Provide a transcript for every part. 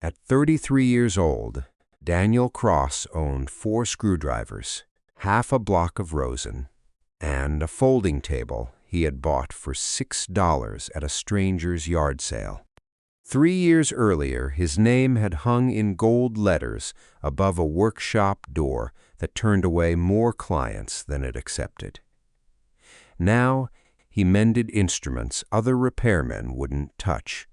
At 33 years old, Daniel Cross owned 4 screwdrivers, half a block of rosin, and a folding table he had bought for $6 at a stranger's yard sale. 3 years earlier, his name had hung in gold letters above a workshop door that turned away more clients than it accepted. Now, he mended instruments other repairmen wouldn't touch,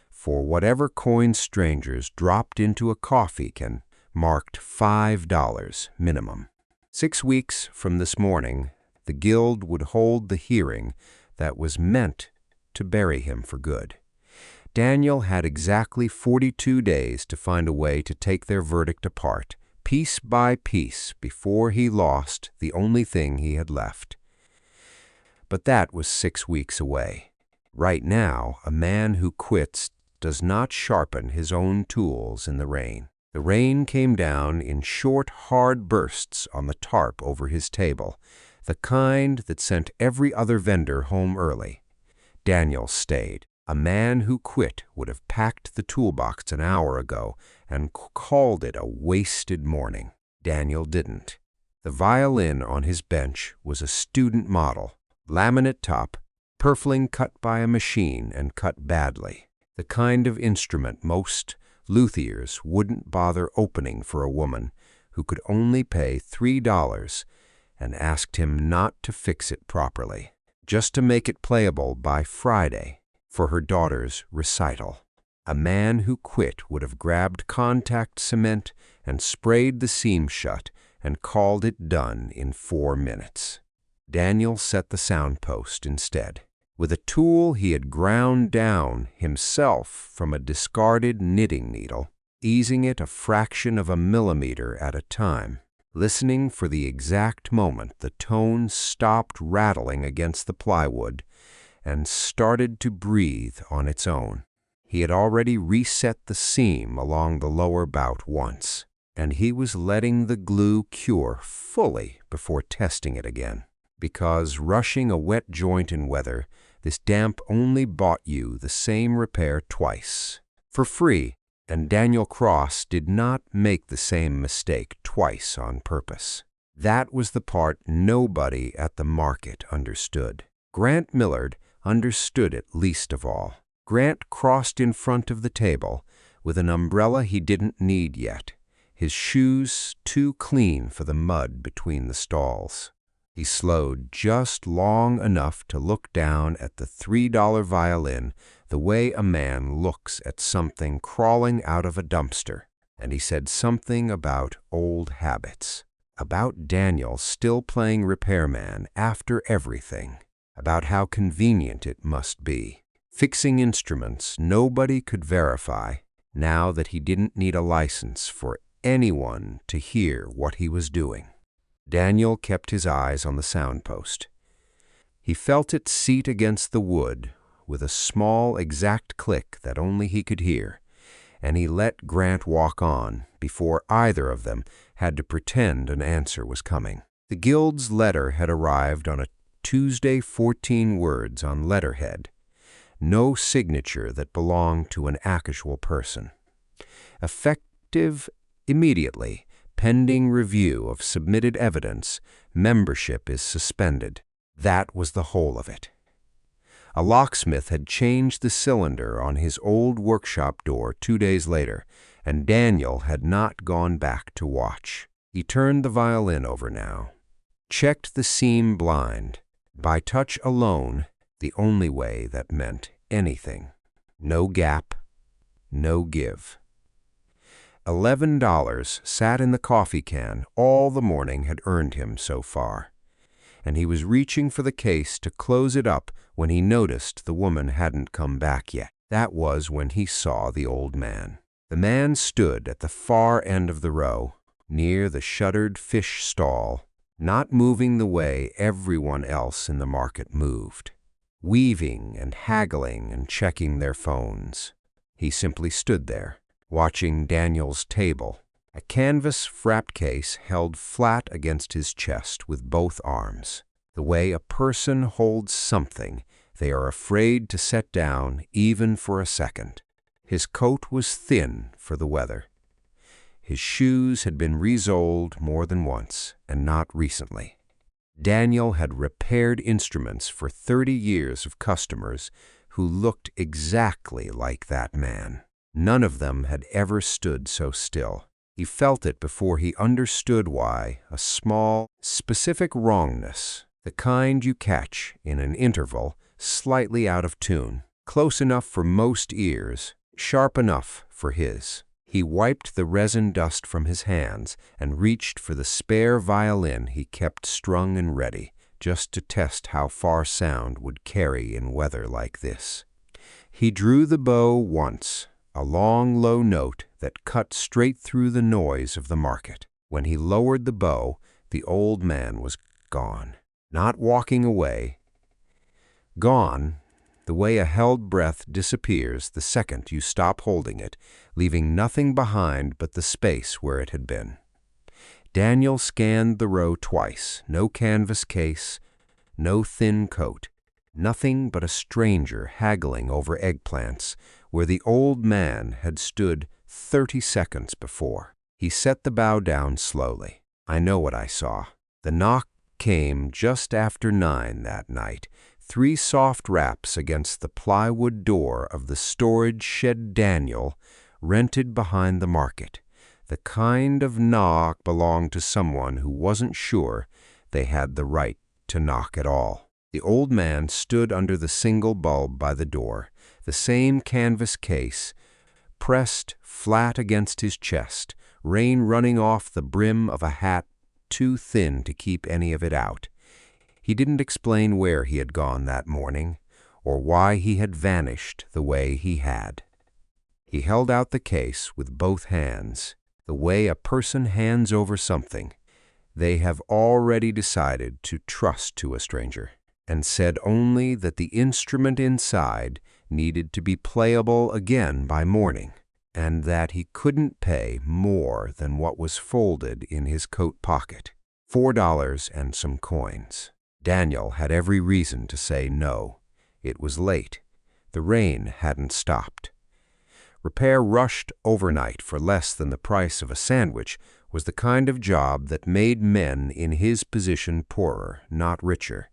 for whatever coin strangers dropped into a coffee can marked $5 minimum. 6 weeks from this morning, the guild would hold the hearing that was meant to bury him for good. Daniel had exactly 42 days to find a way to take their verdict apart, piece by piece, before he lost the only thing he had left. But that was 6 weeks away. Right now, a man who quits does not sharpen his own tools in the rain. The rain came down in short, hard bursts on the tarp over his table, the kind that sent every other vendor home early. Daniel stayed. A man who quit would have packed the toolbox an hour ago and called it a wasted morning. Daniel didn't. The violin on his bench was a student model, laminate top, purfling cut by a machine and cut badly. The kind of instrument most luthiers wouldn't bother opening for a woman who could only pay $3 and asked him not to fix it properly, just to make it playable by Friday for her daughter's recital. A man who quit would have grabbed contact cement and sprayed the seam shut and called it done in 4 minutes. Daniel set the soundpost instead, with a tool he had ground down himself from a discarded knitting needle, easing it a fraction of a millimeter at a time, listening for the exact moment the tone stopped rattling against the plywood and started to breathe on its own. He had already reset the seam along the lower bout once, and he was letting the glue cure fully before testing it again. Because rushing a wet joint in weather, this damp only bought you the same repair twice, for free, and Daniel Cross did not make the same mistake twice on purpose. That was the part nobody at the market understood. Grant Millard understood it least of all. Grant crossed in front of the table with an umbrella he didn't need yet, his shoes too clean for the mud between the stalls. He slowed just long enough to look down at the $3 violin the way a man looks at something crawling out of a dumpster, and he said something about old habits, about Daniel still playing repairman after everything, about how convenient it must be, fixing instruments nobody could verify now that he didn't need a license for anyone to hear what he was doing. Daniel kept his eyes on the soundpost. He felt it seat against the wood with a small, exact click that only he could hear, and he let Grant walk on before either of them had to pretend an answer was coming. The guild's letter had arrived on a Tuesday, 14 words on letterhead, no signature that belonged to an actual person. Effective immediately, pending review of submitted evidence, membership is suspended. That was the whole of it. A locksmith had changed the cylinder on his old workshop door 2 days later, and Daniel had not gone back to watch. He turned the violin over now, checked the seam blind, by touch alone, the only way that meant anything. No gap, no give. $11 sat in the coffee can all the morning had earned him so far, and he was reaching for the case to close it up when he noticed the woman hadn't come back yet. That was when he saw the old man. The man stood at the far end of the row, near the shuttered fish stall, not moving the way everyone else in the market moved, weaving and haggling and checking their phones. He simply stood there, watching Daniel's table, a canvas frapped case held flat against his chest with both arms, the way a person holds something they are afraid to set down even for a second. His coat was thin for the weather. His shoes had been resoled more than once, and not recently. Daniel had repaired instruments for 30 years of customers who looked exactly like that man. None of them had ever stood so still. He felt it before he understood why a small, specific wrongness, the kind you catch in an interval slightly out of tune, close enough for most ears, sharp enough for his. He wiped the resin dust from his hands and reached for the spare violin he kept strung and ready, just to test how far sound would carry in weather like this. He drew the bow once, a long, low note that cut straight through the noise of the market. When he lowered the bow, the old man was gone. Not walking away. Gone, the way a held breath disappears the second you stop holding it, leaving nothing behind but the space where it had been. Daniel scanned the row twice. No canvas case, no thin coat, nothing but a stranger haggling over eggplants where the old man had stood 30 seconds before. He set the bow down slowly. I know what I saw. The knock came just after 9 that night. 3 soft raps against the plywood door of the storage shed Daniel rented behind the market. The kind of knock belonged to someone who wasn't sure they had the right to knock at all. The old man stood under the single bulb by the door, the same canvas case pressed flat against his chest, rain running off the brim of a hat too thin to keep any of it out. He didn't explain where he had gone that morning, or why he had vanished the way he had. He held out the case with both hands, the way a person hands over something they have already decided to trust to a stranger, and said only that the instrument inside needed to be playable again by morning, and that he couldn't pay more than what was folded in his coat pocket, $4 and some coins. Daniel had every reason to say no. It was late. The rain hadn't stopped. Repair rushed overnight for less than the price of a sandwich was the kind of job that made men in his position poorer, not richer.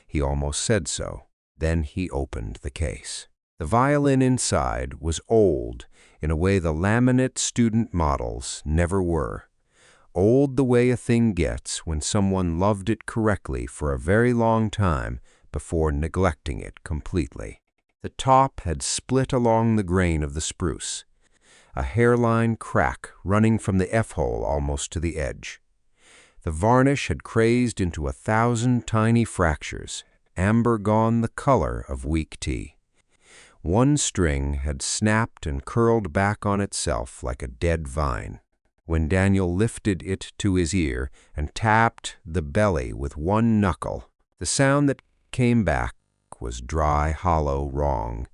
He almost said so. Then he opened the case. The violin inside was old in a way the laminate student models never were. Old the way a thing gets when someone loved it correctly for a very long time before neglecting it completely. The top had split along the grain of the spruce, a hairline crack running from the F-hole almost to the edge. The varnish had crazed into 1,000 tiny fractures, amber gone the color of weak tea. One string had snapped and curled back on itself like a dead vine. When Daniel lifted it to his ear and tapped the belly with one knuckle, the sound that came back was dry, hollow, wrong,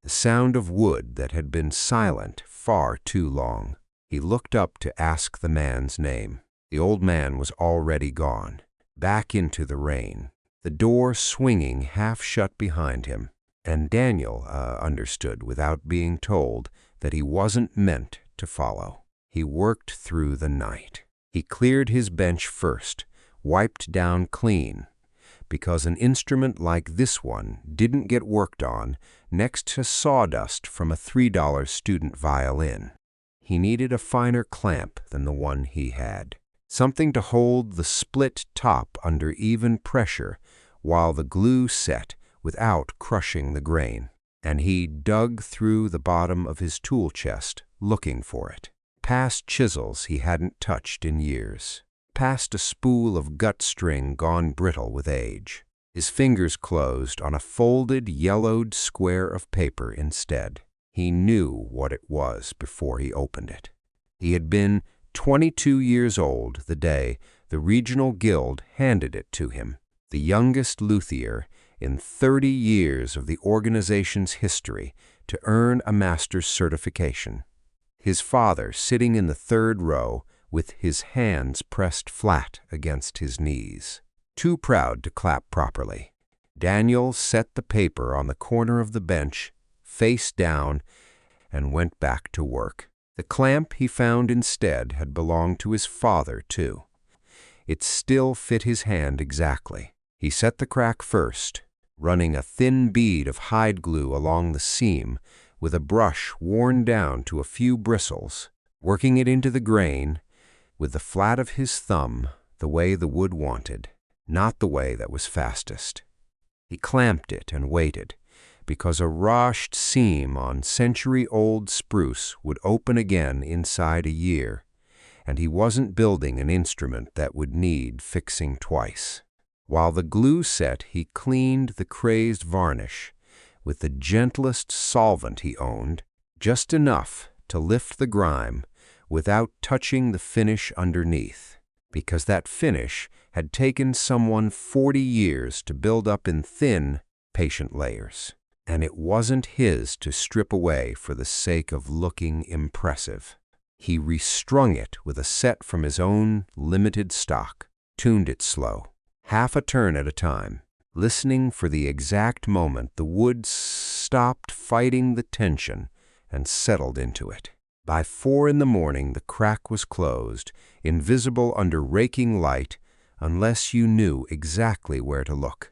the sound of wood that had been silent far too long. He looked up to ask the man's name. The old man was already gone, back into the rain, the door swinging half shut behind him, and Daniel understood without being told that he wasn't meant to follow. He worked through the night. He cleared his bench first, wiped down clean, because an instrument like this one didn't get worked on next to sawdust from a $3 student violin. He needed a finer clamp than the one he had, something to hold the split top under even pressure while the glue set without crushing the grain. And he dug through the bottom of his tool chest looking for it. Past chisels he hadn't touched in years, past a spool of gut string gone brittle with age. His fingers closed on a folded, yellowed square of paper instead. He knew what it was before he opened it. He had been 22 years old the day the regional guild handed it to him, the youngest luthier in 30 years of the organization's history to earn a master's certification. His father sitting in the 3rd row with his hands pressed flat against his knees, too proud to clap properly. Daniel set the paper on the corner of the bench, face down, and went back to work. The clamp he found instead had belonged to his father, too. It still fit his hand exactly. He set the crack first, running a thin bead of hide glue along the seam with a brush worn down to a few bristles, working it into the grain with the flat of his thumb the way the wood wanted, not the way that was fastest. He clamped it and waited, because a washed seam on century-old spruce would open again inside a year, and he wasn't building an instrument that would need fixing twice. While the glue set, he cleaned the crazed varnish with the gentlest solvent he owned, just enough to lift the grime without touching the finish underneath, because that finish had taken someone 40 years to build up in thin, patient layers, and it wasn't his to strip away for the sake of looking impressive. He restrung it with a set from his own limited stock, tuned it slow, half a turn at a time, listening for the exact moment the wood stopped fighting the tension and settled into it. By 4 in the morning, the crack was closed, invisible under raking light unless you knew exactly where to look.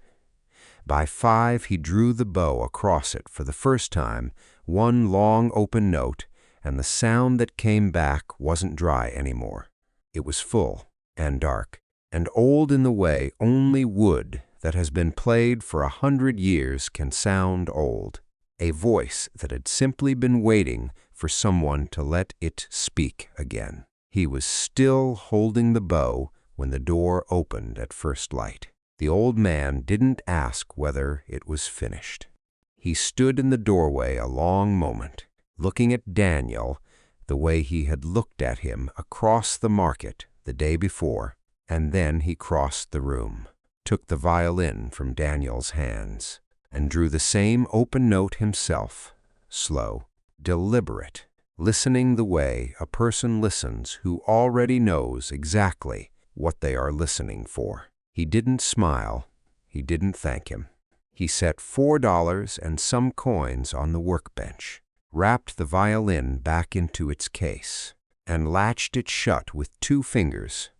By 5, he drew the bow across it for the first time, one long open note, and the sound that came back wasn't dry anymore. It was full and dark, and old in the way only wood that has been played for 100 years can sound old. A voice that had simply been waiting for someone to let it speak again. He was still holding the bow when the door opened at first light. The old man didn't ask whether it was finished. He stood in the doorway a long moment, looking at Daniel the way he had looked at him across the market the day before, and then he crossed the room, took the violin from Daniel's hands, and drew the same open note himself, slow, deliberate, listening the way a person listens who already knows exactly what they are listening for. He didn't smile. He didn't thank him. He set $4 and some coins on the workbench, wrapped the violin back into its case, and latched it shut with 2 fingers,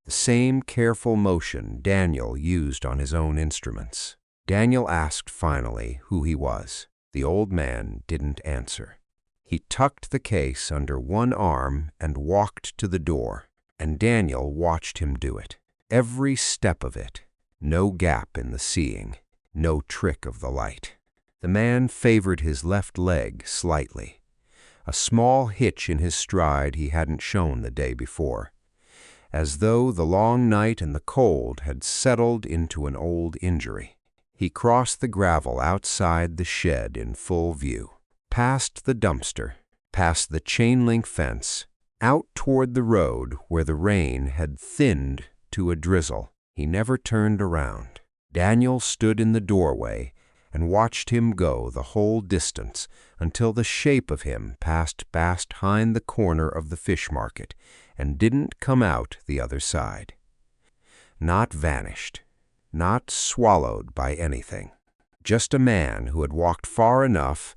the same careful motion Daniel used on his own instruments. Daniel asked finally who he was. The old man didn't answer. He tucked the case under one arm and walked to the door, and Daniel watched him do it. Every step of it, no gap in the seeing, no trick of the light. The man favored his left leg slightly, a small hitch in his stride he hadn't shown the day before, as though the long night and the cold had settled into an old injury. He crossed the gravel outside the shed in full view, past the dumpster, past the chain-link fence, out toward the road where the rain had thinned to a drizzle. He never turned around. Daniel stood in the doorway and watched him go the whole distance until the shape of him passed behind the corner of the fish market and didn't come out the other side. Not vanished, not swallowed by anything. Just a man who had walked far enough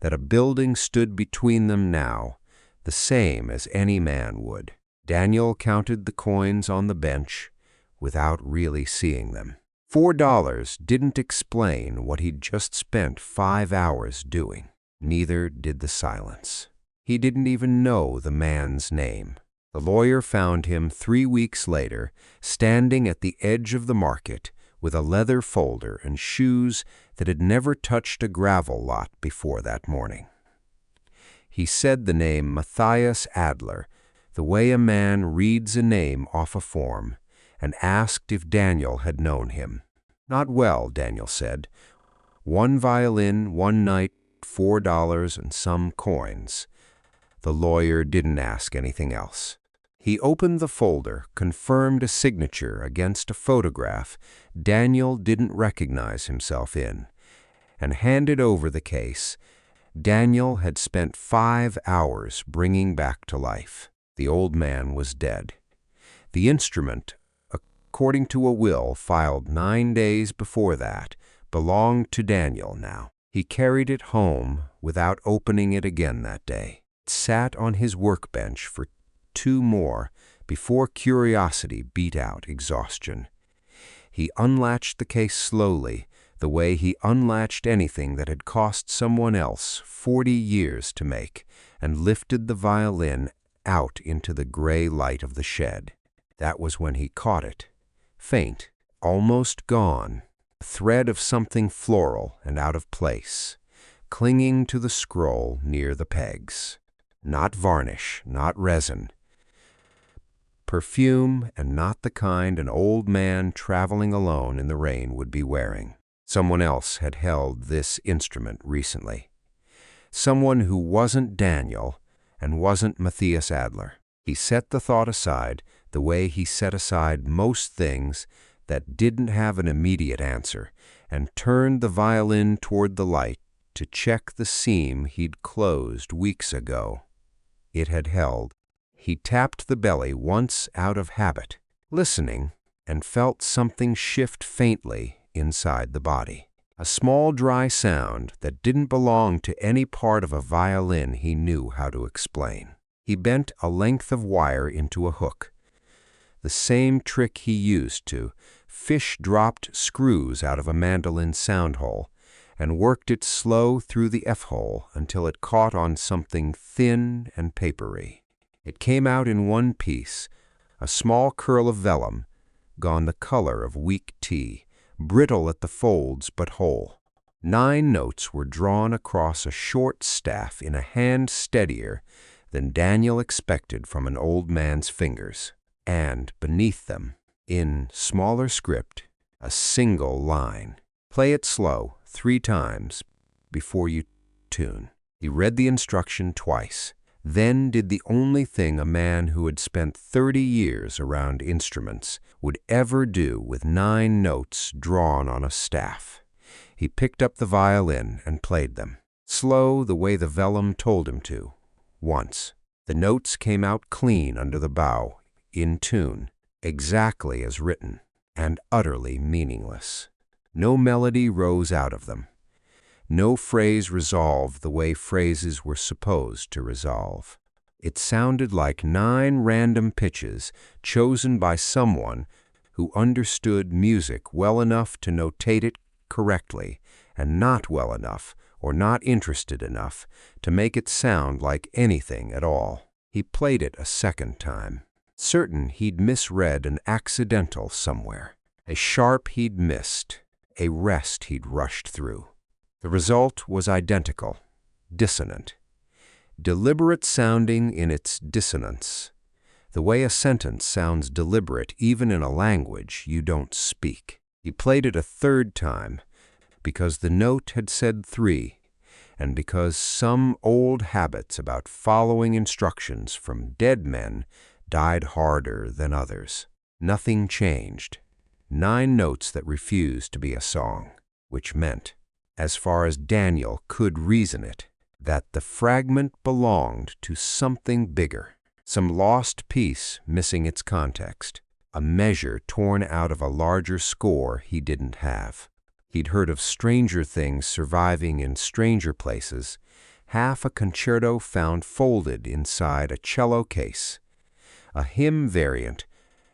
that a building stood between them now, the same as any man would. Daniel counted the coins on the bench without really seeing them. $4 didn't explain what he'd just spent 5 hours doing. Neither did the silence. He didn't even know the man's name. The lawyer found him 3 weeks later, standing at the edge of the market with a leather folder and shoes that had never touched a gravel lot before that morning. He said the name Matthias Adler, the way a man reads a name off a form, and asked if Daniel had known him. Not well, Daniel said. 1 violin, 1 night, $4 and some coins. The lawyer didn't ask anything else. He opened the folder, confirmed a signature against a photograph Daniel didn't recognize himself in, and handed over the case Daniel had spent 5 hours bringing back to life. The old man was dead. The instrument, according to a will filed 9 days before that, belonged to Daniel now. He carried it home without opening it again that day. It sat on his workbench for 2 more before curiosity beat out exhaustion. He unlatched the case slowly, the way he unlatched anything that had cost someone else 40 years to make, and lifted the violin out into the gray light of the shed. That was when he caught it, faint, almost gone, a thread of something floral and out of place, clinging to the scroll near the pegs. Not varnish, not resin. Perfume, and not the kind an old man traveling alone in the rain would be wearing. Someone else had held this instrument recently. Someone who wasn't Daniel and wasn't Matthias Adler. He set the thought aside the way he set aside most things that didn't have an immediate answer, and turned the violin toward the light to check the seam he'd closed weeks ago. It had held. He tapped the belly once out of habit, listening, and felt something shift faintly inside the body. A small dry sound that didn't belong to any part of a violin he knew how to explain. He bent a length of wire into a hook, the same trick he used to fish-dropped screws out of a mandolin sound hole, and worked it slow through the F-hole until it caught on something thin and papery. It came out in one piece, a small curl of vellum, gone the color of weak tea, brittle at the folds but whole. 9 notes were drawn across a short staff in a hand steadier than Daniel expected from an old man's fingers, and beneath them, in smaller script, a single line. Play it slow 3 times before you tune. He read the instruction twice, then did the only thing a man who had spent 30 years around instruments would ever do with 9 notes drawn on a staff. He picked up the violin and played them, slow the way the vellum told him to. Once, the notes came out clean under the bow, in tune, exactly as written, and utterly meaningless. No melody rose out of them. No phrase resolved the way phrases were supposed to resolve. It sounded like 9 random pitches chosen by someone who understood music well enough to notate it correctly, and not well enough or not interested enough to make it sound like anything at all. He played it a second time, certain he'd misread an accidental somewhere, a sharp he'd missed, a rest he'd rushed through. The result was identical, dissonant, deliberate sounding in its dissonance, the way a sentence sounds deliberate even in a language you don't speak. He played it a third time because the note had said 3, and because some old habits about following instructions from dead men died harder than others. Nothing changed. 9 notes that refused to be a song, which meant, as far as Daniel could reason it, that the fragment belonged to something bigger, some lost piece missing its context, a measure torn out of a larger score he didn't have. He'd heard of stranger things surviving in stranger places, half a concerto found folded inside a cello case, a hymn variant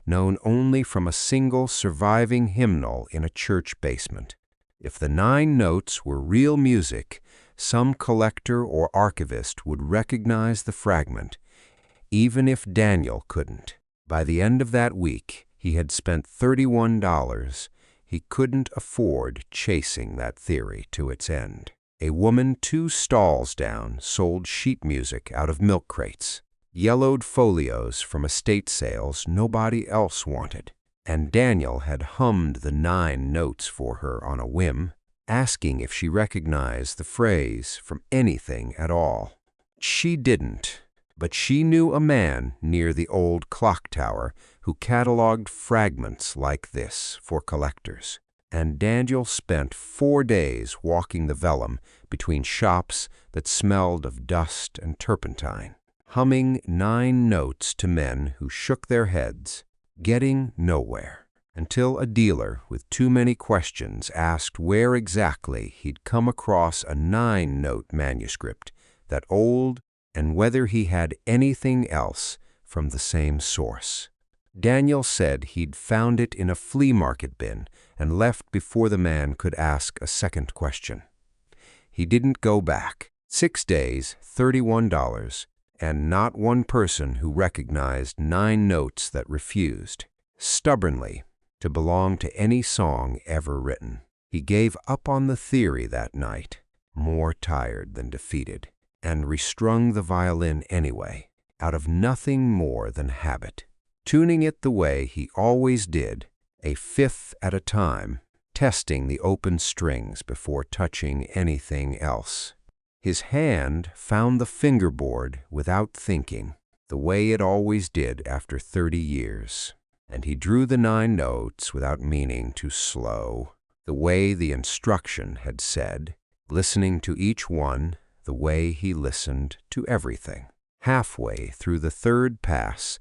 known only from a single surviving hymnal in a church basement. If the 9 notes were real music, some collector or archivist would recognize the fragment, even if Daniel couldn't. By the end of that week, he had spent $31. He couldn't afford chasing that theory to its end. A woman 2 stalls down sold sheet music out of milk crates, yellowed folios from estate sales nobody else wanted. And Daniel had hummed the 9 notes for her on a whim, asking if she recognized the phrase from anything at all. She didn't, but she knew a man near the old clock tower who cataloged fragments like this for collectors. And Daniel spent 4 days walking the vellum between shops that smelled of dust and turpentine, humming 9 notes to men who shook their heads, getting nowhere. until a dealer with too many questions asked where exactly he'd come across a 9-note manuscript that old and whether he had anything else from the same source. Daniel said he'd found it in a flea market bin and left before the man could ask a second question. He didn't go back. 6 days, $31, and not one person who recognized 9 notes that refused, stubbornly, to belong to any song ever written. He gave up on the theory that night, more tired than defeated, and restrung the violin anyway, out of nothing more than habit, tuning it the way he always did, a fifth at a time, testing the open strings before touching anything else. His hand found the fingerboard without thinking, the way it always did after 30 years. And he drew the 9 notes without meaning to slow, the way the instruction had said, listening to each one the way he listened to everything. Halfway through the 3rd pass,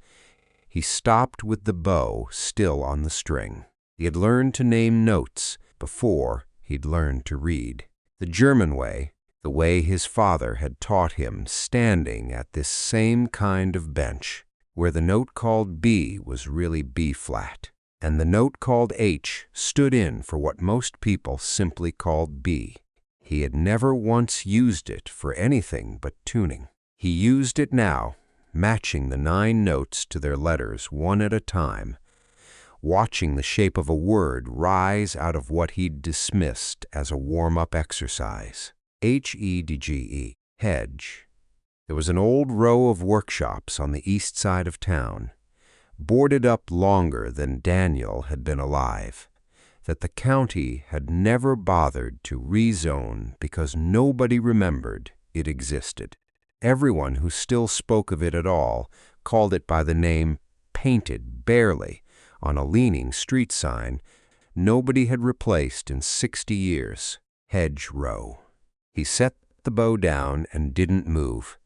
he stopped with the bow still on the string. He had learned to name notes before he'd learned to read. The German way, the way his father had taught him standing at this same kind of bench, where the note called B was really B-flat, and the note called H stood in for what most people simply called B. He had never once used it for anything but tuning. He used it now, matching the 9 notes to their letters one at a time, watching the shape of a word rise out of what he'd dismissed as a warm-up exercise. Hedge, hedge. There was an old row of workshops on the east side of town, boarded up longer than Daniel had been alive, that the county had never bothered to rezone because nobody remembered it existed. Everyone who still spoke of it at all called it by the name painted barely on a leaning street sign nobody had replaced in 60 years, Hedge Row. He set the bow down and didn't move.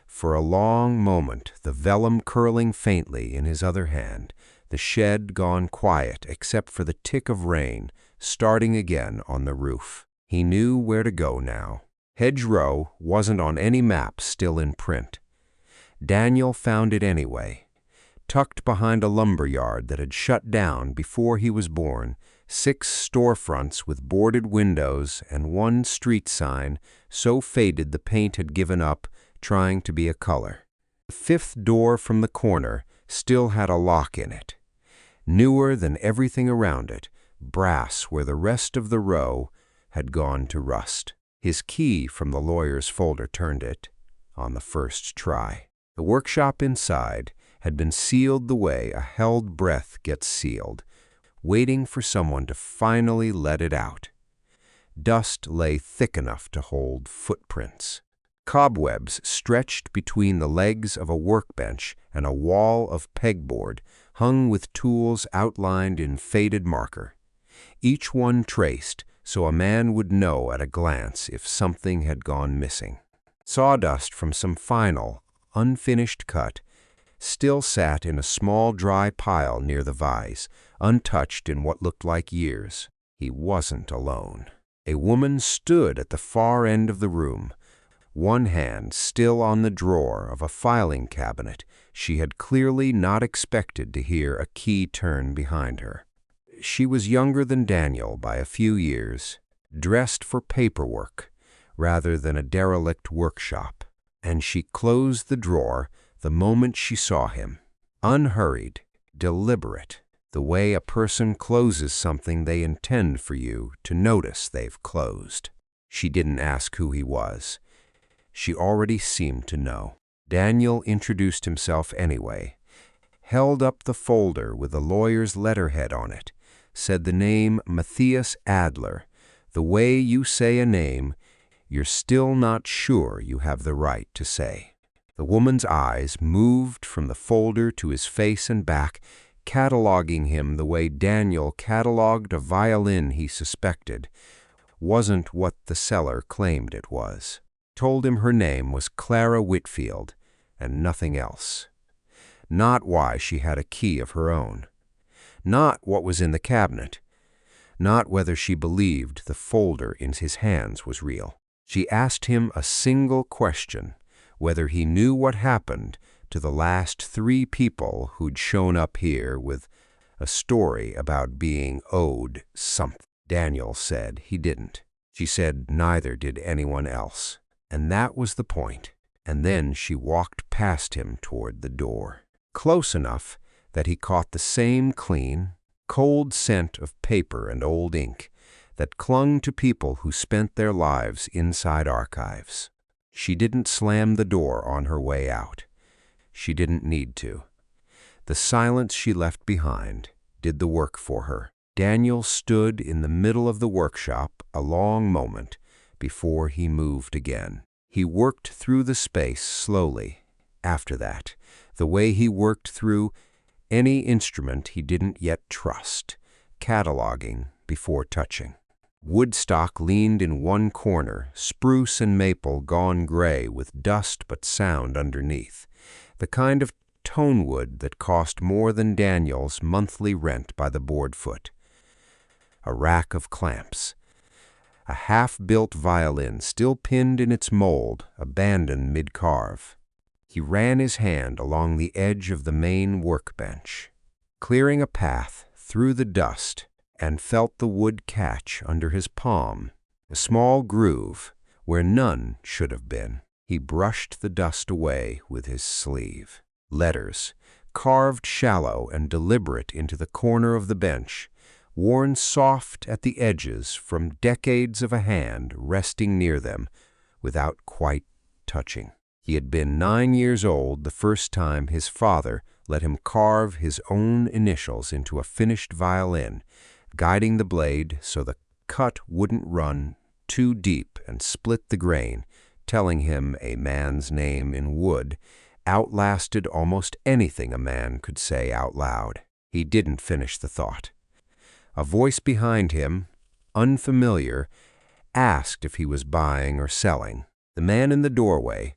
For a long moment, the vellum curling faintly in his other hand, the shed gone quiet except for the tick of rain starting again on the roof. He knew where to go now. Hedge Row wasn't on any map still in print. Daniel found it anyway, tucked behind a lumber yard that had shut down before he was born, 6 storefronts with boarded windows and 1 street sign so faded the paint had given up trying to be a color. The 5th door from the corner still had a lock in it, newer than everything around it, brass where the rest of the row had gone to rust. His key from the lawyer's folder turned it on the first try. The workshop inside had been sealed the way a held breath gets sealed, waiting for someone to finally let it out. Dust lay thick enough to hold footprints. Cobwebs stretched between the legs of a workbench and a wall of pegboard hung with tools outlined in faded marker, each one traced so a man would know at a glance if something had gone missing. Sawdust from some final, unfinished cut still sat in a small dry pile near the vise, untouched in what looked like years. He wasn't alone. A woman stood at the far end of the room, one hand still on the drawer of a filing cabinet she had clearly not expected to hear a key turn behind her. She was younger than Daniel by a few years, dressed for paperwork rather than a derelict workshop, and she closed the drawer the moment she saw him, unhurried, deliberate, the way a person closes something they intend for you to notice they've closed. She didn't ask who he was. She already seemed to know. Daniel introduced himself anyway, held up the folder with the lawyer's letterhead on it, said the name Matthias Adler, the way you say a name you're still not sure you have the right to say. The woman's eyes moved from the folder to his face and back, cataloging him the way Daniel cataloged a violin he suspected wasn't what the seller claimed it was. Told him her name was Clara Whitfield and nothing else. Not why she had a key of her own. Not what was in the cabinet. Not whether she believed the folder in his hands was real. She asked him a single question, whether he knew what happened to the last 3 people who'd shown up here with a story about being owed something. Daniel said he didn't. She said neither did anyone else. And that was the point. And then she walked past him toward the door, close enough that he caught the same clean, cold scent of paper and old ink that clung to people who spent their lives inside archives. She didn't slam the door on her way out. She didn't need to. The silence she left behind did the work for her. Daniel stood in the middle of the workshop a long moment before he moved again. He worked through the space slowly. After that, the way he worked through any instrument he didn't yet trust, cataloging before touching. Woodstock leaned in one corner, spruce and maple gone gray with dust but sound underneath, the kind of tone wood that cost more than Daniel's monthly rent by the board foot. A rack of clamps. A half-built violin still pinned in its mold, abandoned mid-carve. He ran his hand along the edge of the main workbench, clearing a path through the dust, and felt the wood catch under his palm, a small groove where none should have been. He brushed the dust away with his sleeve. Letters, carved shallow and deliberate into the corner of the bench, worn soft at the edges from decades of a hand resting near them without quite touching. He had been 9 years old the first time his father let him carve his own initials into a finished violin, guiding the blade so the cut wouldn't run too deep and split the grain, telling him a man's name in wood outlasted almost anything a man could say out loud. He didn't finish the thought. A voice behind him, unfamiliar, asked if he was buying or selling. The man in the doorway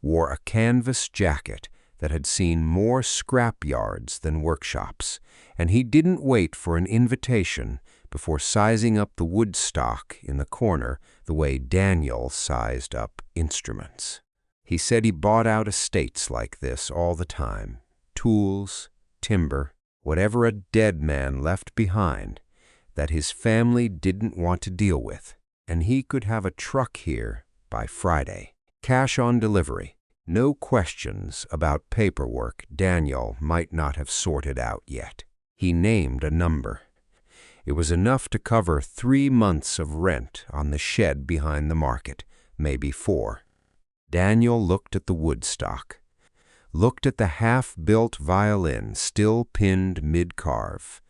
wore a canvas jacket that had seen more scrap yards than workshops, and he didn't wait for an invitation before sizing up the wood stock in the corner the way Daniel sized up instruments. He said he bought out estates like this all the time, tools, timber, whatever a dead man left behind that his family didn't want to deal with, and he could have a truck here by Friday. Cash on delivery. No questions about paperwork Daniel might not have sorted out yet. He named a number. It was enough to cover 3 months of rent on the shed behind the market, maybe 4. Daniel looked at the wood stock, looked at the half-built violin still pinned mid-carve,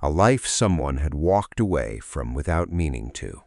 a life someone had walked away from without meaning to.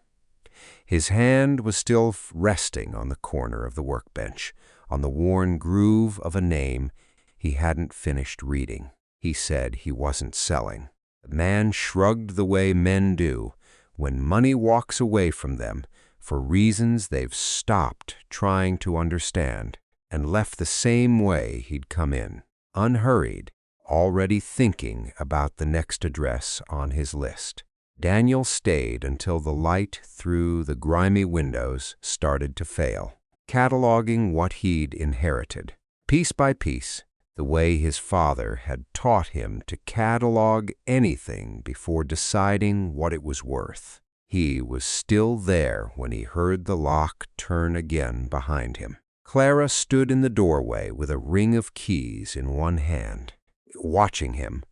His hand was still resting on the corner of the workbench, on the worn groove of a name he hadn't finished reading. He said he wasn't selling. The man shrugged the way men do when money walks away from them for reasons they've stopped trying to understand, and left the same way he'd come in, unhurried, already thinking about the next address on his list. Daniel stayed until the light through the grimy windows started to fail, cataloging what he'd inherited, piece by piece, the way his father had taught him to catalog anything before deciding what it was worth. He was still there when he heard the lock turn again behind him. Clara stood in the doorway with a ring of keys in one hand, watching him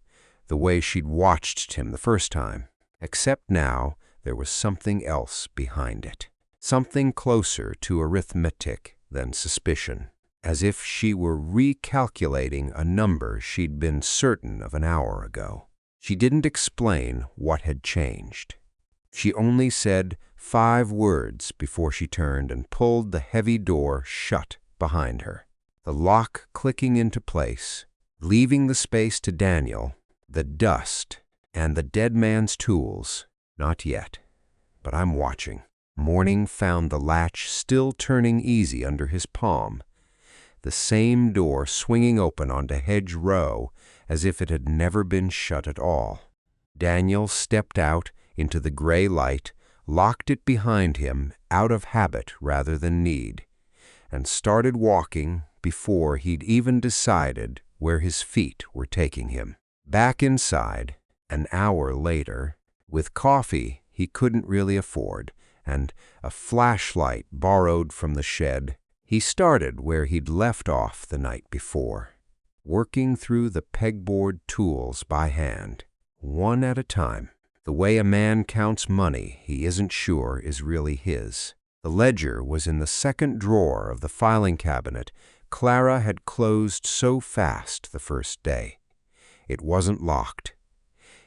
the way she'd watched him the first time, except now there was something else behind it, something closer to arithmetic than suspicion, as if she were recalculating a number she'd been certain of an hour ago. She didn't explain what had changed. She only said 5 words before she turned and pulled the heavy door shut behind her, the lock clicking into place, leaving the space to Daniel, the dust, and the dead man's tools. Not yet, but I'm watching. Morning found the latch still turning easy under his palm, the same door swinging open onto Hedge Row as if it had never been shut at all. Daniel stepped out into the gray light, locked it behind him out of habit rather than need, and started walking before he'd even decided where his feet were taking him. Back inside, an hour later, with coffee he couldn't really afford and a flashlight borrowed from the shed, he started where he'd left off the night before, working through the pegboard tools by hand, one at a time. The way a man counts money he isn't sure is really his. The ledger was in the second drawer of the filing cabinet Clara had closed so fast the first day. It wasn't locked.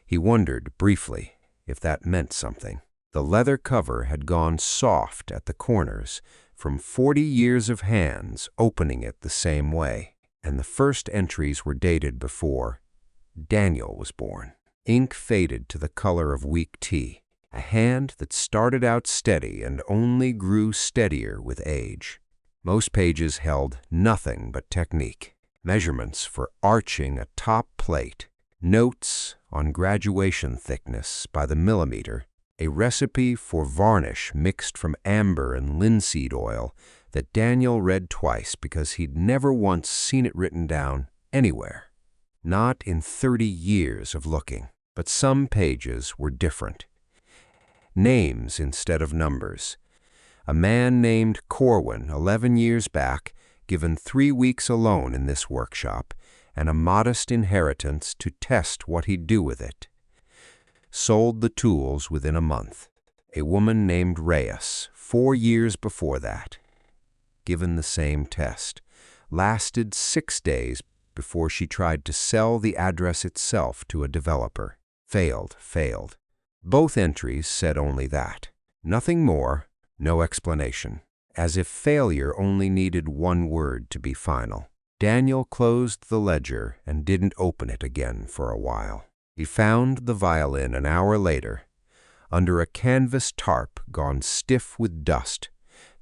He wondered briefly if that meant something. The leather cover had gone soft at the corners from 40 years of hands opening it the same way, and the first entries were dated before Daniel was born. Ink faded to the color of weak tea, a hand that started out steady and only grew steadier with age. Most pages held nothing but technique, measurements for arching a top plate, notes on graduation thickness by the millimeter, a recipe for varnish mixed from amber and linseed oil that Daniel read twice because he'd never once seen it written down anywhere. Not in 30 years of looking. But some pages were different. Names instead of numbers. A man named Corwin, 11 years back, given 3 weeks alone in this workshop, and a modest inheritance to test what he'd do with it. Sold the tools within a month. A woman named Reyes, 4 years before that. Given the same test. Lasted 6 days before she tried to sell the address itself to a developer. Failed. Both entries said only that. Nothing more, no explanation. As if failure only needed one word to be final. Daniel closed the ledger and didn't open it again for a while. He found the violin an hour later, under a canvas tarp gone stiff with dust,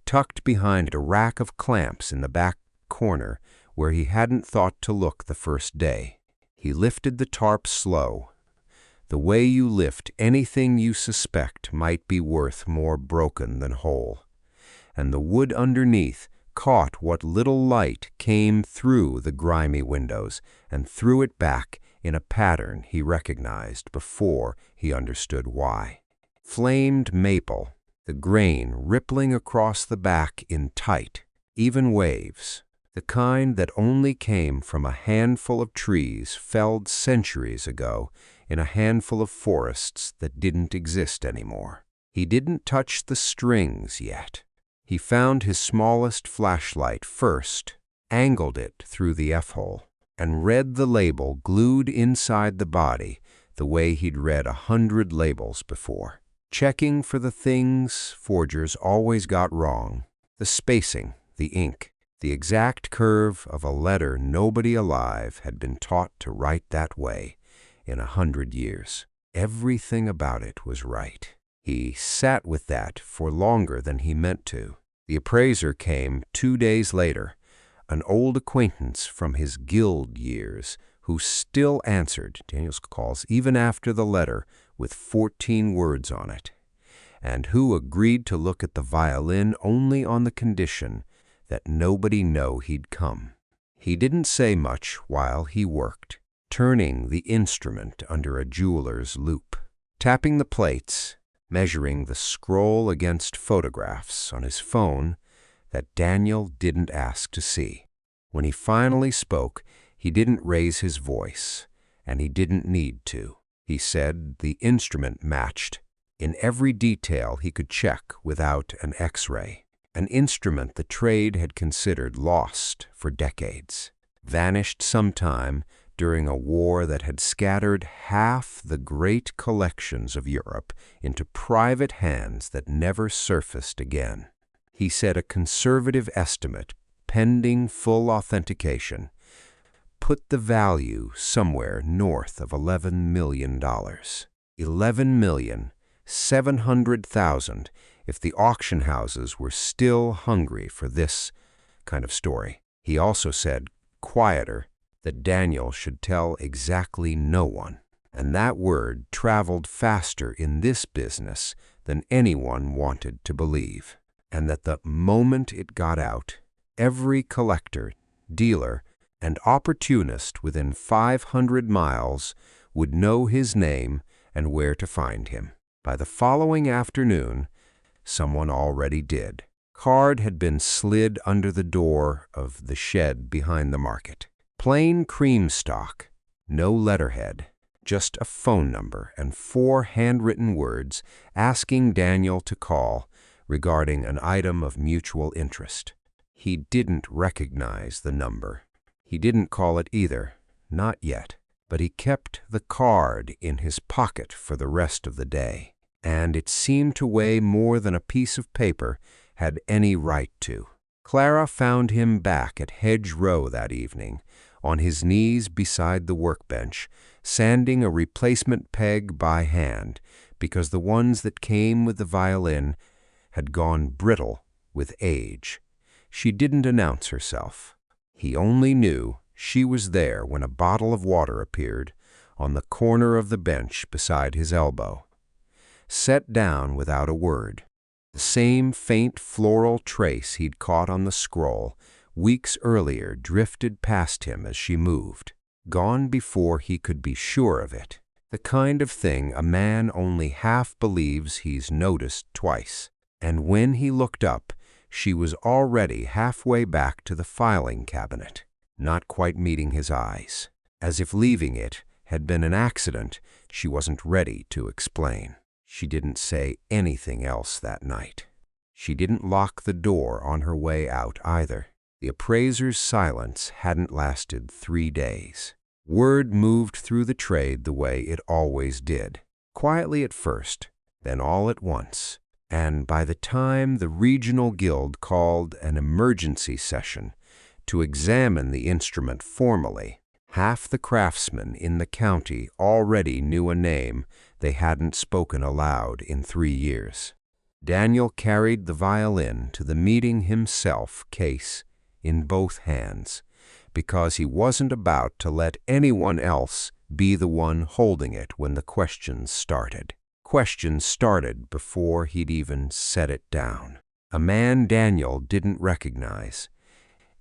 tucked behind a rack of clamps in the back corner where he hadn't thought to look the first day. He lifted the tarp slow, the way you lift anything you suspect might be worth more broken than whole, and the wood underneath caught what little light came through the grimy windows and threw it back in a pattern he recognized before he understood why. Flamed maple, the grain rippling across the back in tight, even waves, the kind that only came from a handful of trees felled centuries ago in a handful of forests that didn't exist anymore. He didn't touch the strings yet. He found his smallest flashlight first, angled it through the F-hole, and read the label glued inside the body the way he'd read 100 labels before, checking for the things forgers always got wrong: the spacing, the ink, the exact curve of a letter nobody alive had been taught to write that way in 100 years. Everything about it was right. He sat with that for longer than he meant to. The appraiser came 2 days later, an old acquaintance from his guild years who still answered Daniel's calls even after the letter with 14 words on it, and who agreed to look at the violin only on the condition that nobody know he'd come. He didn't say much while he worked, turning the instrument under a jeweler's loupe, tapping the plates, measuring the scroll against photographs on his phone that Daniel didn't ask to see. When he finally spoke, he didn't raise his voice, and he didn't need to. He said the instrument matched in every detail he could check without an X-ray, an instrument the trade had considered lost for decades, vanished sometime during a war that had scattered half the great collections of Europe into private hands that never surfaced again. He said a conservative estimate, pending full authentication, put the value somewhere north of $11 million. $11,700,000 if the auction houses were still hungry for this kind of story. He also said, quieter, that Daniel should tell exactly no one. And that word traveled faster in this business than anyone wanted to believe. And that the moment it got out, every collector, dealer, and opportunist within 500 miles would know his name and where to find him. By the following afternoon, someone already did. Card had been slid under the door of the shed behind the market. Plain cream stock, no letterhead, just a phone number and 4 handwritten words asking Daniel to call regarding an item of mutual interest. He didn't recognize the number. He didn't call it either, not yet, but he kept the card in his pocket for the rest of the day, and it seemed to weigh more than a piece of paper had any right to. Clara found him back at Hedge Row that evening, on his knees beside the workbench, sanding a replacement peg by hand, because the ones that came with the violin had gone brittle with age. She didn't announce herself. He only knew she was there when a bottle of water appeared on the corner of the bench beside his elbow. Set down without a word. The same faint floral trace he'd caught on the scroll weeks earlier drifted past him as she moved, gone before he could be sure of it. The kind of thing a man only half believes he's noticed twice. And when he looked up, she was already halfway back to the filing cabinet, not quite meeting his eyes. As if leaving it had been an accident she wasn't ready to explain. She didn't say anything else that night. She didn't lock the door on her way out either. The appraiser's silence hadn't lasted 3 days. Word moved through the trade the way it always did, quietly at first, then all at once. And by the time the regional guild called an emergency session to examine the instrument formally, half the craftsmen in the county already knew a name they hadn't spoken aloud in 3 years. Daniel carried the violin to the meeting himself, case in both hands, because he wasn't about to let anyone else be the one holding it when the questions started. Questions started before he'd even set it down. A man Daniel didn't recognize,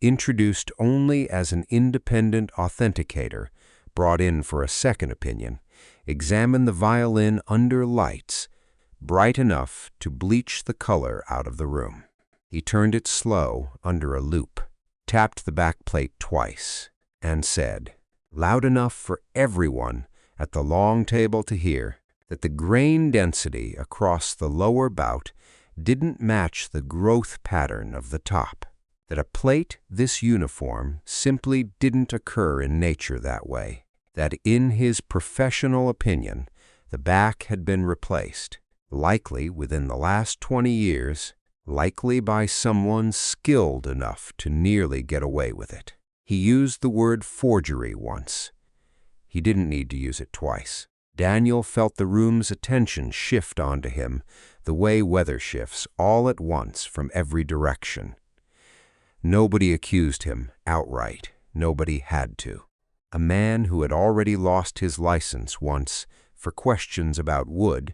introduced only as an independent authenticator, brought in for a second opinion, examined the violin under lights, bright enough to bleach the color out of the room. He turned it slow under a loupe, tapped the back plate twice, and said, loud enough for everyone at the long table to hear, that the grain density across the lower bout didn't match the growth pattern of the top, that a plate this uniform simply didn't occur in nature that way, that in his professional opinion the back had been replaced, likely within the last 20 years, likely by someone skilled enough to nearly get away with it. He used the word forgery once. He didn't need to use it twice. Daniel felt the room's attention shift onto him the way weather shifts all at once from every direction. Nobody accused him outright. Nobody had to. A man who had already lost his license once for questions about wood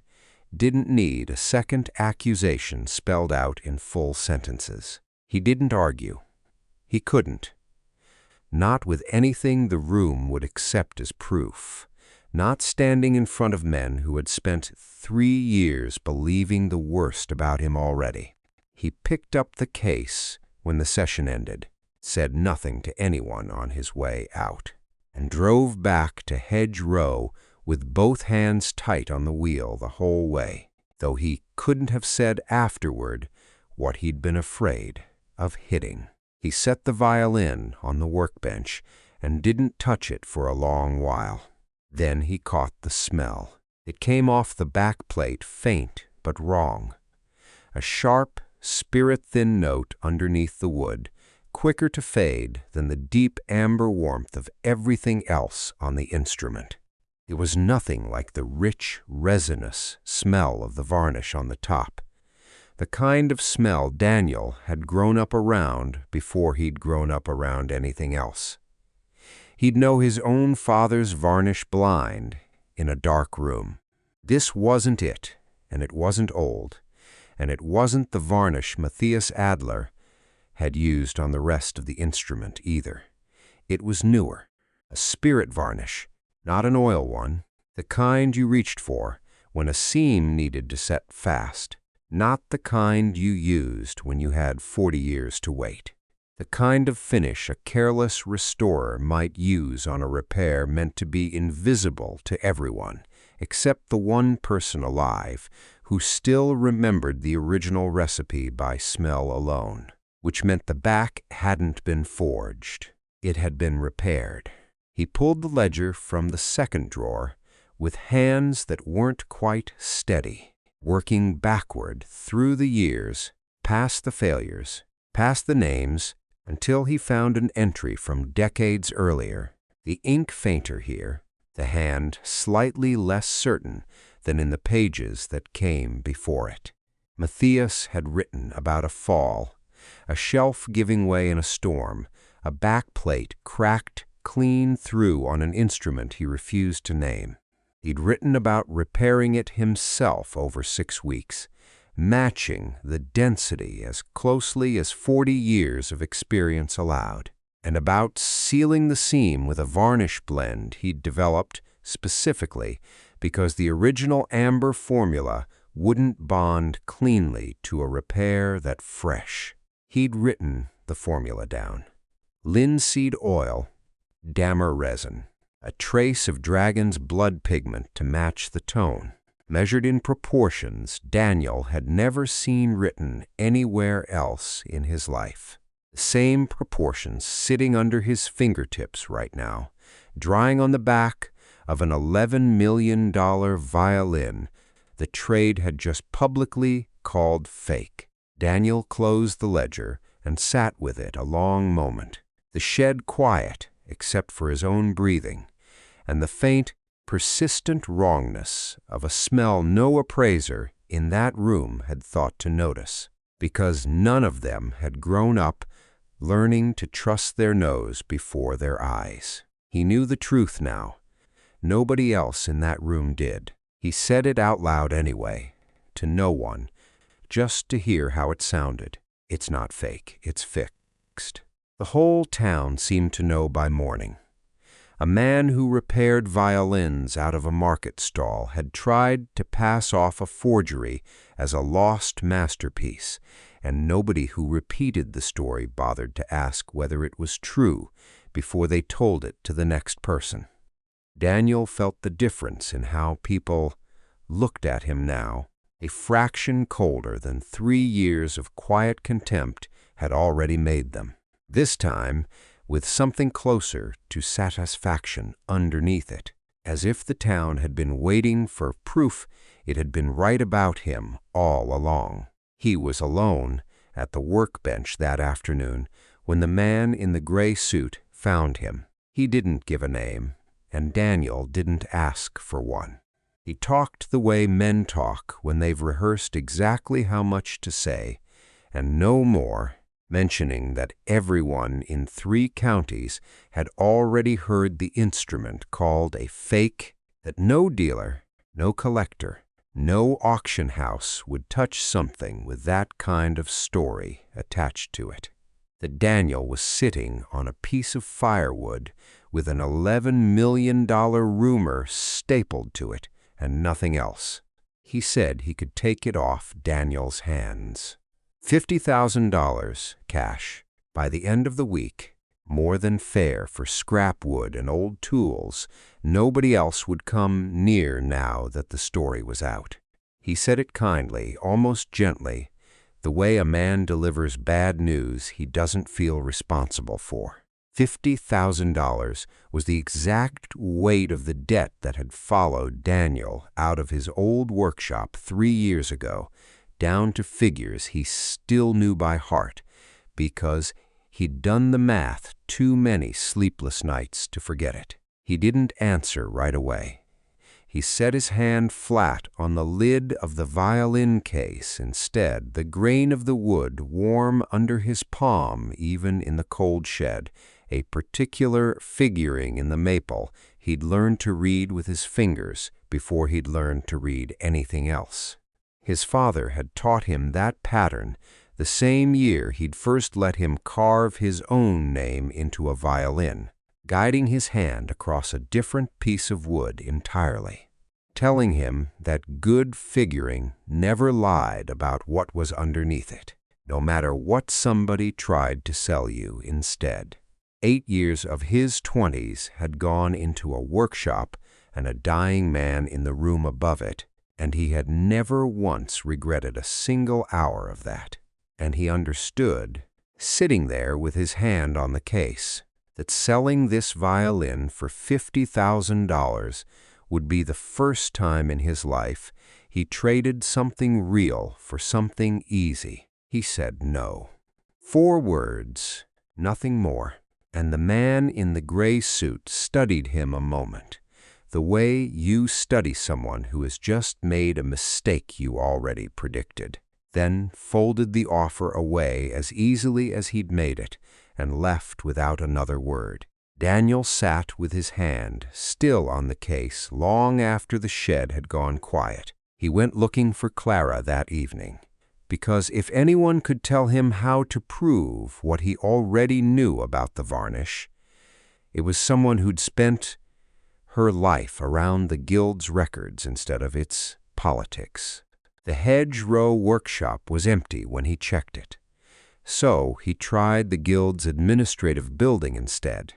didn't need a second accusation spelled out in full sentences. He didn't argue. He couldn't. Not with anything the room would accept as proof. Not standing in front of men who had spent 3 years believing the worst about him already. He picked up the case when the session ended, said nothing to anyone on his way out, and drove back to Hedge Row with both hands tight on the wheel the whole way, though he couldn't have said afterward what he'd been afraid of hitting. He set the violin on the workbench and didn't touch it for a long while. Then he caught the smell. It came off the back plate, faint but wrong. A sharp, spirit-thin note underneath the wood, quicker to fade than the deep amber warmth of everything else on the instrument. It was nothing like the rich, resinous smell of the varnish on the top, the kind of smell Daniel had grown up around before he'd grown up around anything else. He'd know his own father's varnish blind in a dark room. This wasn't it, and it wasn't old, and it wasn't the varnish Matthias Adler had used on the rest of the instrument either. It was newer, a spirit varnish, not an oil one, the kind you reached for when a seam needed to set fast, not the kind you used when you had 40 years to wait. The kind of finish a careless restorer might use on a repair meant to be invisible to everyone, except the one person alive who still remembered the original recipe by smell alone, which meant the back hadn't been forged. It had been repaired. He pulled the ledger from the second drawer with hands that weren't quite steady, working backward through the years, past the failures, past the names, until he found an entry from decades earlier. The ink fainter here, the hand slightly less certain than in the pages that came before it. Matthias had written about a fall, a shelf giving way in a storm, a back plate cracked clean through on an instrument he refused to name. He'd written about repairing it himself over 6 weeks, matching the density as closely as 40 years of experience allowed, and about sealing the seam with a varnish blend he'd developed specifically because the original amber formula wouldn't bond cleanly to a repair that fresh. He'd written the formula down. Linseed oil, dammer resin, a trace of dragon's blood pigment to match the tone. Measured in proportions Daniel had never seen written anywhere else in his life. The same proportions sitting under his fingertips right now, drying on the back of an $11 million violin the trade had just publicly called fake. Daniel closed the ledger and sat with it a long moment, the shed quiet except for his own breathing, and the faint, persistent wrongness of a smell no appraiser in that room had thought to notice, because none of them had grown up learning to trust their nose before their eyes. He knew the truth now. Nobody else in that room did. He said it out loud anyway, to no one, just to hear how it sounded. It's not fake, it's fixed. The whole town seemed to know by morning. A man who repaired violins out of a market stall had tried to pass off a forgery as a lost masterpiece, and nobody who repeated the story bothered to ask whether it was true before they told it to the next person. Daniel felt the difference in how people looked at him now, a fraction colder than 3 years of quiet contempt had already made them. This time, with something closer to satisfaction underneath it, as if the town had been waiting for proof it had been right about him all along. He was alone at the workbench that afternoon when the man in the gray suit found him. He didn't give a name, and Daniel didn't ask for one. He talked the way men talk when they've rehearsed exactly how much to say, and no more, mentioning that everyone in 3 counties had already heard the instrument called a fake, that no dealer, no collector, no auction house would touch something with that kind of story attached to it. That Daniel was sitting on a piece of firewood with an $11 million rumor stapled to it and nothing else. He said he could take it off Daniel's hands. $50,000 cash by the end of the week, more than fair for scrap wood and old tools. Nobody else would come near now that the story was out. He said it kindly, almost gently, the way a man delivers bad news he doesn't feel responsible for. $50,000 was the exact weight of the debt that had followed Daniel out of his old workshop 3 years ago, down to figures he still knew by heart, because he'd done the math too many sleepless nights to forget it. He didn't answer right away. He set his hand flat on the lid of the violin case instead, the grain of the wood warm under his palm even in the cold shed, a particular figuring in the maple he'd learned to read with his fingers before he'd learned to read anything else. His father had taught him that pattern the same year he'd first let him carve his own name into a violin, guiding his hand across a different piece of wood entirely, telling him that good figuring never lied about what was underneath it, no matter what somebody tried to sell you instead. 8 years of his 20s had gone into a workshop and a dying man in the room above it, and he had never once regretted a single hour of that. And he understood, sitting there with his hand on the case, that selling this violin for $50,000 would be the first time in his life he traded something real for something easy. He said no. 4 words, nothing more, and the man in the gray suit studied him a moment, the way you study someone who has just made a mistake you already predicted, then folded the offer away as easily as he'd made it and left without another word. Daniel sat with his hand still on the case long after the shed had gone quiet. He went looking for Clara that evening, because if anyone could tell him how to prove what he already knew about the varnish, it was someone who'd spent her life around the guild's records instead of its politics. The hedgerow workshop was empty when he checked it, so he tried the guild's administrative building instead,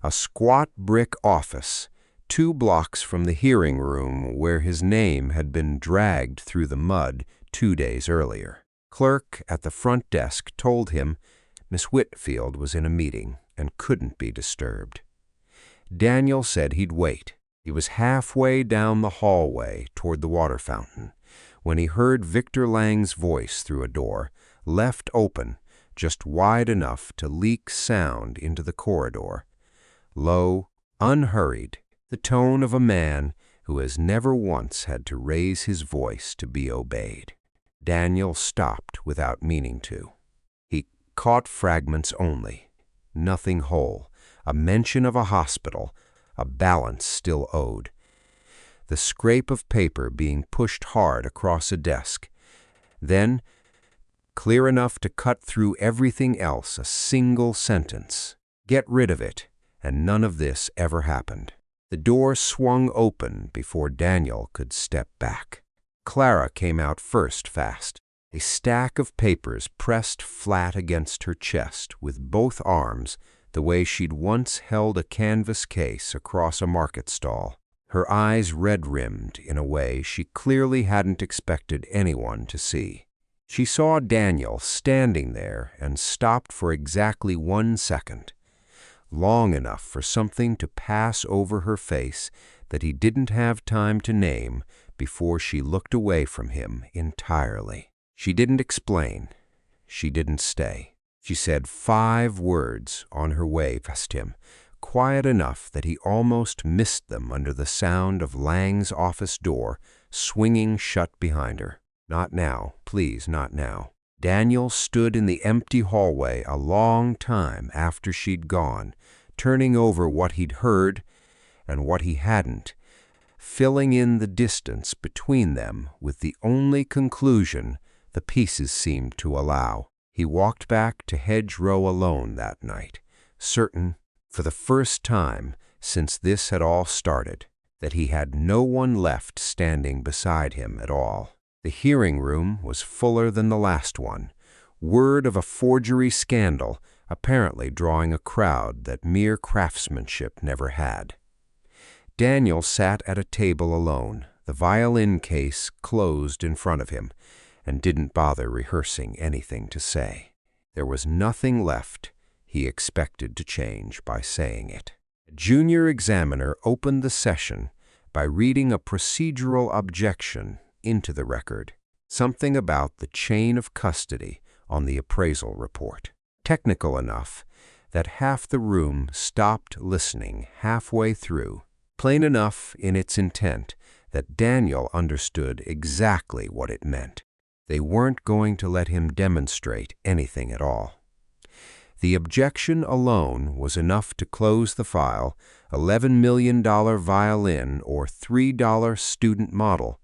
a squat brick office 2 blocks from the hearing room where his name had been dragged through the mud 2 days earlier. Clerk at the front desk told him Miss Whitfield was in a meeting and couldn't be disturbed. Daniel said he'd wait. He was halfway down the hallway toward the water fountain when he heard Victor Lang's voice through a door, left open just wide enough to leak sound into the corridor. Low, unhurried, the tone of a man who has never once had to raise his voice to be obeyed. Daniel stopped without meaning to. He caught fragments only, nothing whole, a mention of a hospital, a balance still owed, the scrape of paper being pushed hard across a desk. Then, clear enough to cut through everything else, a single sentence. Get rid of it, and none of this ever happened. The door swung open before Daniel could step back. Clara came out first fast, a stack of papers pressed flat against her chest with both arms the way she'd once held a canvas case across a market stall, her eyes red-rimmed in a way she clearly hadn't expected anyone to see. She saw Daniel standing there and stopped for exactly 1 second, long enough for something to pass over her face that he didn't have time to name before she looked away from him entirely. She didn't explain. She didn't stay. She said 5 words on her way past him, quiet enough that he almost missed them under the sound of Lang's office door swinging shut behind her. Not now, please, not now. Daniel stood in the empty hallway a long time after she'd gone, turning over what he'd heard and what he hadn't, filling in the distance between them with the only conclusion the pieces seemed to allow. He walked back to Hedgerow alone that night, certain, for the first time since this had all started, that he had no one left standing beside him at all. The hearing room was fuller than the last one, word of a forgery scandal apparently drawing a crowd that mere craftsmanship never had. Daniel sat at a table alone, the violin case closed in front of him, and didn't bother rehearsing anything to say. There was nothing left he expected to change by saying it. A junior examiner opened the session by reading a procedural objection into the record, something about the chain of custody on the appraisal report, technical enough that half the room stopped listening halfway through, plain enough in its intent that Daniel understood exactly what it meant. They weren't going to let him demonstrate anything at all. The objection alone was enough to close the file, $11 million violin or $3 student model.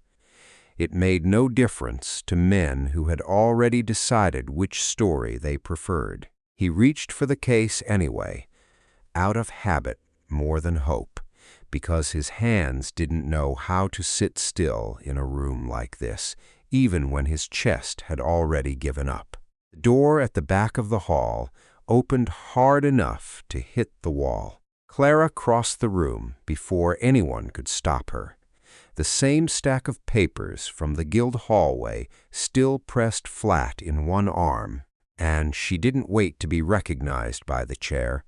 It made no difference to men who had already decided which story they preferred. He reached for the case anyway, out of habit more than hope, because his hands didn't know how to sit still in a room like this, even when his chest had already given up. The door at the back of the hall opened hard enough to hit the wall. Clara crossed the room before anyone could stop her. The same stack of papers from the guild hallway still pressed flat in one arm, and she didn't wait to be recognized by the chair.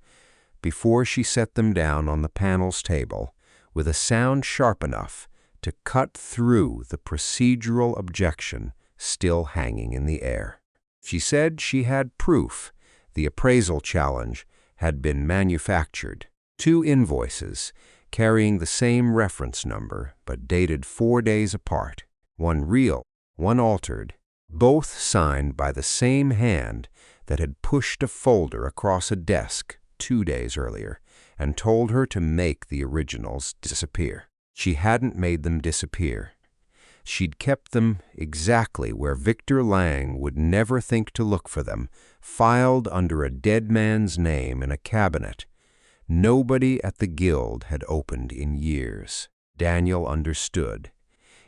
Before she set them down on the panel's table, with a sound sharp enough to cut through the procedural objection still hanging in the air. She said she had proof the appraisal challenge had been manufactured. 2 invoices carrying the same reference number but dated 4 days apart, one real, one altered, both signed by the same hand that had pushed a folder across a desk 2 days earlier and told her to make the originals disappear. She hadn't made them disappear. She'd kept them exactly where Victor Lang would never think to look for them, filed under a dead man's name in a cabinet nobody at the guild had opened in years. Daniel understood.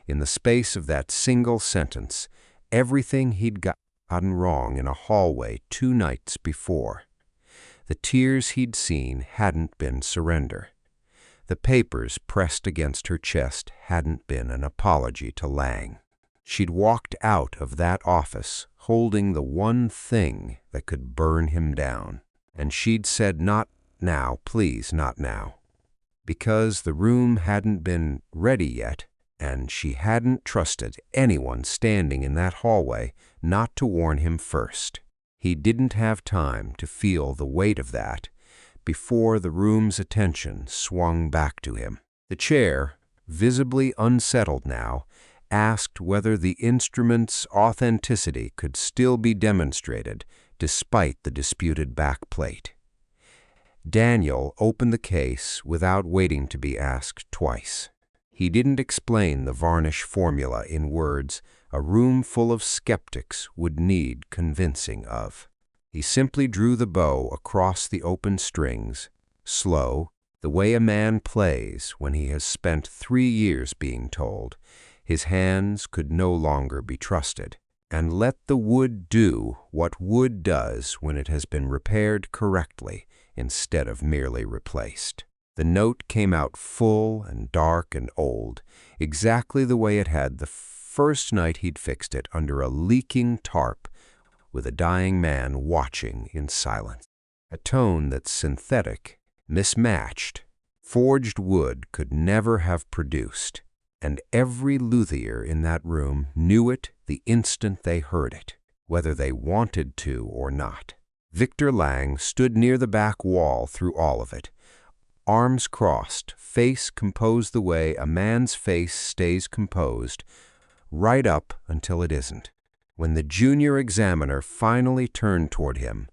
In the space of that single sentence, everything he'd gotten wrong in a hallway 2 nights before. The tears he'd seen hadn't been surrender. The papers pressed against her chest hadn't been an apology to Lang. She'd walked out of that office holding the one thing that could burn him down. And she'd said, "Not now, please, not now." Because the room hadn't been ready yet, and she hadn't trusted anyone standing in that hallway not to warn him first. He didn't have time to feel the weight of that before the room's attention swung back to him. The chair, visibly unsettled now, asked whether the instrument's authenticity could still be demonstrated despite the disputed backplate. Daniel opened the case without waiting to be asked twice. He didn't explain the varnish formula in words a room full of skeptics would need convincing of. He simply drew the bow across the open strings, slow, the way a man plays when he has spent 3 years being told his hands could no longer be trusted, and let the wood do what wood does when it has been repaired correctly instead of merely replaced. The note came out full and dark and old, exactly the way it had the first night he'd fixed it under a leaking tarp with a dying man watching in silence. A tone that synthetic, mismatched, forged wood could never have produced, and every luthier in that room knew it the instant they heard it, whether they wanted to or not. Victor Lang stood near the back wall through all of it, arms crossed, face composed the way a man's face stays composed, right up until it isn't. When the junior examiner finally turned toward him,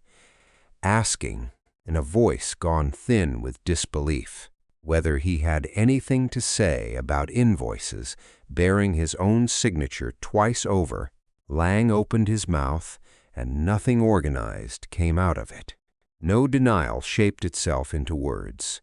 asking, in a voice gone thin with disbelief, whether he had anything to say about invoices bearing his own signature twice over, Lang opened his mouth, and nothing organized came out of it. No denial shaped itself into words.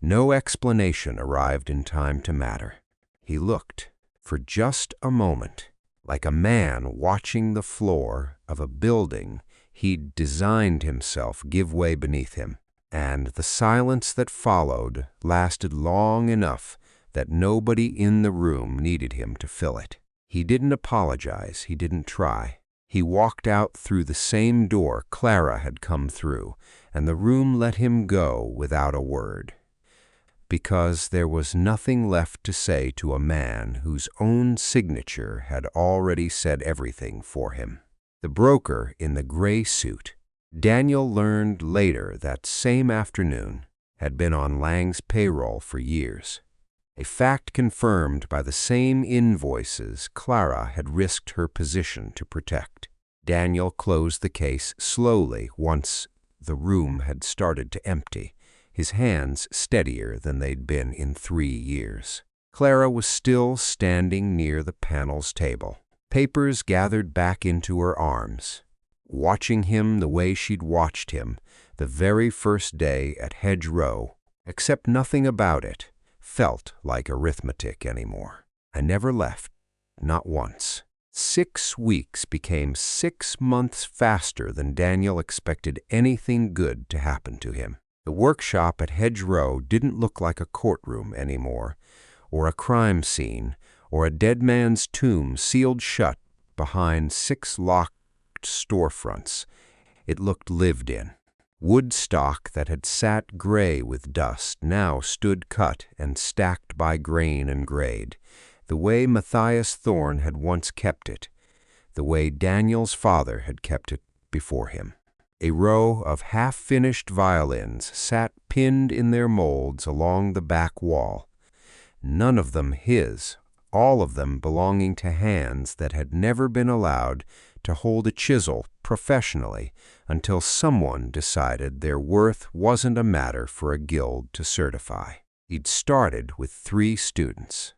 No explanation arrived in time to matter. He looked, for just a moment, like a man watching the floor of a building he'd designed himself give way beneath him, and the silence that followed lasted long enough that nobody in the room needed him to fill it. He didn't apologize, he didn't try. He walked out through the same door Clara had come through, and the room let him go without a word, because there was nothing left to say to a man whose own signature had already said everything for him. The broker in the gray suit, Daniel learned later that same afternoon, had been on Lang's payroll for years, a fact confirmed by the same invoices Clara had risked her position to protect. Daniel closed the case slowly once the room had started to empty, his hands steadier than they'd been in 3 years. Clara was still standing near the panels table, papers gathered back into her arms, watching him the way she'd watched him the very first day at Hedge Row, except nothing about it felt like arithmetic anymore. I never left, not once. 6 weeks became 6 months faster than Daniel expected anything good to happen to him. The workshop at Hedge Row didn't look like a courtroom anymore, or a crime scene, or a dead man's tomb sealed shut behind 6 locked storefronts. It looked lived in. Wood stock that had sat gray with dust now stood cut and stacked by grain and grade, the way Matthias Thorne had once kept it, the way Daniel's father had kept it before him. A row of half-finished violins sat pinned in their molds along the back wall, none of them his, all of them belonging to hands that had never been allowed to hold a chisel professionally until someone decided their worth wasn't a matter for a guild to certify. He'd started with 3 students.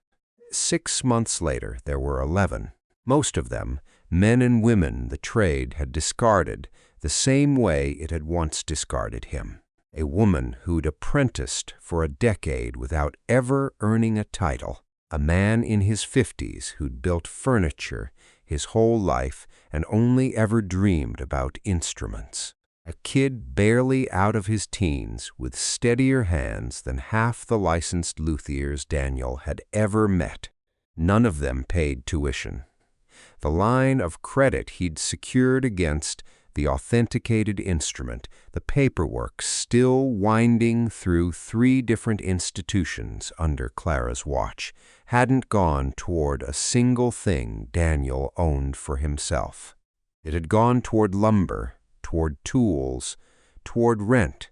6 months later, there were 11. Most of them, men and women the trade had discarded the same way it had once discarded him. A woman who'd apprenticed for a decade without ever earning a title. A man in his 50s who'd built furniture his whole life and only ever dreamed about instruments. A kid barely out of his teens with steadier hands than half the licensed luthiers Daniel had ever met. None of them paid tuition. The line of credit he'd secured against the authenticated instrument, the paperwork still winding through 3 different institutions under Clara's watch, hadn't gone toward a single thing Daniel owned for himself. It had gone toward lumber, toward tools, toward rent,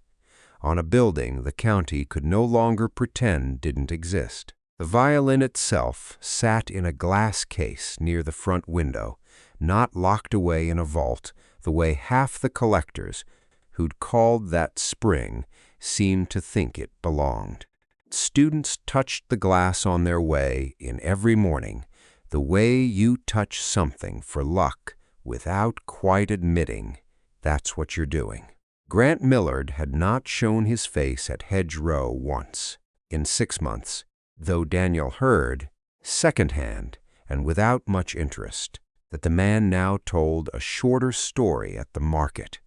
on a building the county could no longer pretend didn't exist. The violin itself sat in a glass case near the front window, not locked away in a vault, the way half the collectors who'd called that spring seemed to think it belonged. Students touched the glass on their way in every morning, the way you touch something for luck without quite admitting that's what you're doing. Grant Millard had not shown his face at Hedge Row once in 6 months, though Daniel heard, secondhand and without much interest, that the man now told a shorter story at the market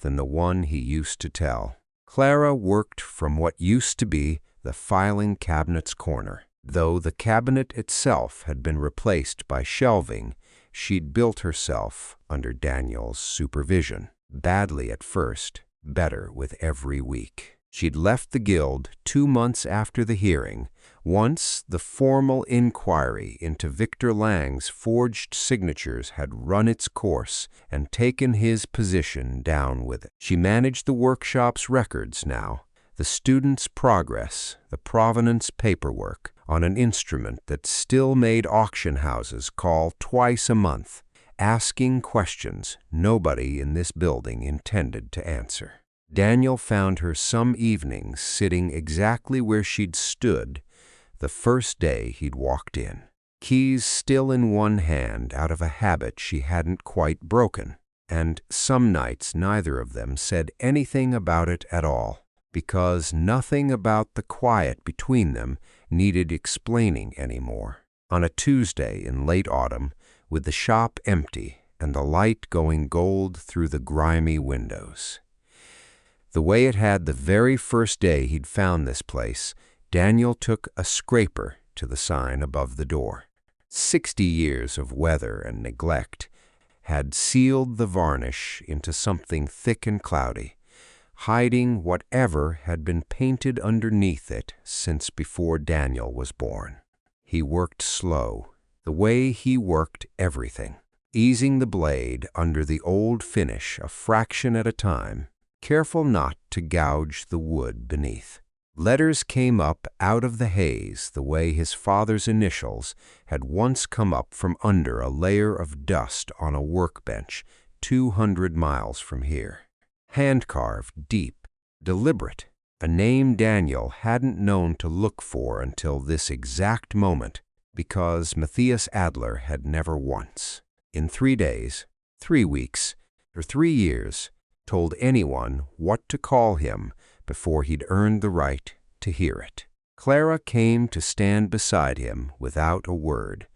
than the one he used to tell. Clara worked from what used to be the filing cabinet's corner. Though the cabinet itself had been replaced by shelving she'd built herself under Daniel's supervision. Badly at first, better with every week. She'd left the guild 2 months after the hearing, once the formal inquiry into Victor Lang's forged signatures had run its course and taken his position down with it. She managed the workshop's records now, the students' progress, the provenance paperwork, on an instrument that still made auction houses call twice a month, asking questions nobody in this building intended to answer. Daniel found her some evenings sitting exactly where she'd stood the first day he'd walked in, keys still in one hand out of a habit she hadn't quite broken, and some nights neither of them said anything about it at all, because nothing about the quiet between them needed explaining anymore. On a Tuesday in late autumn, with the shop empty and the light going gold through the grimy windows, the way it had the very first day he'd found this place, Daniel took a scraper to the sign above the door. 60 years of weather and neglect had sealed the varnish into something thick and cloudy, hiding whatever had been painted underneath it since before Daniel was born. He worked slow, the way he worked everything, easing the blade under the old finish a fraction at a time, careful not to gouge the wood beneath. Letters came up out of the haze the way his father's initials had once come up from under a layer of dust on a workbench 200 miles from here. hand-carved, deep, deliberate, a name Daniel hadn't known to look for until this exact moment, because Matthias Adler had never once, in 3 days, 3 weeks, or 3 years, told anyone what to call him before he'd earned the right to hear it. Clara came to stand beside him without a word,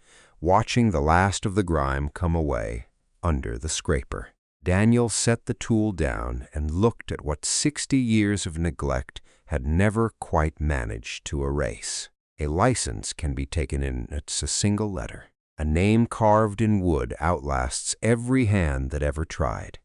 watching the last of the grime come away under the scraper. Daniel set the tool down and looked at what 60 years of neglect had never quite managed to erase. A license can be taken in it's a single letter. A name carved in wood outlasts every hand that ever tried.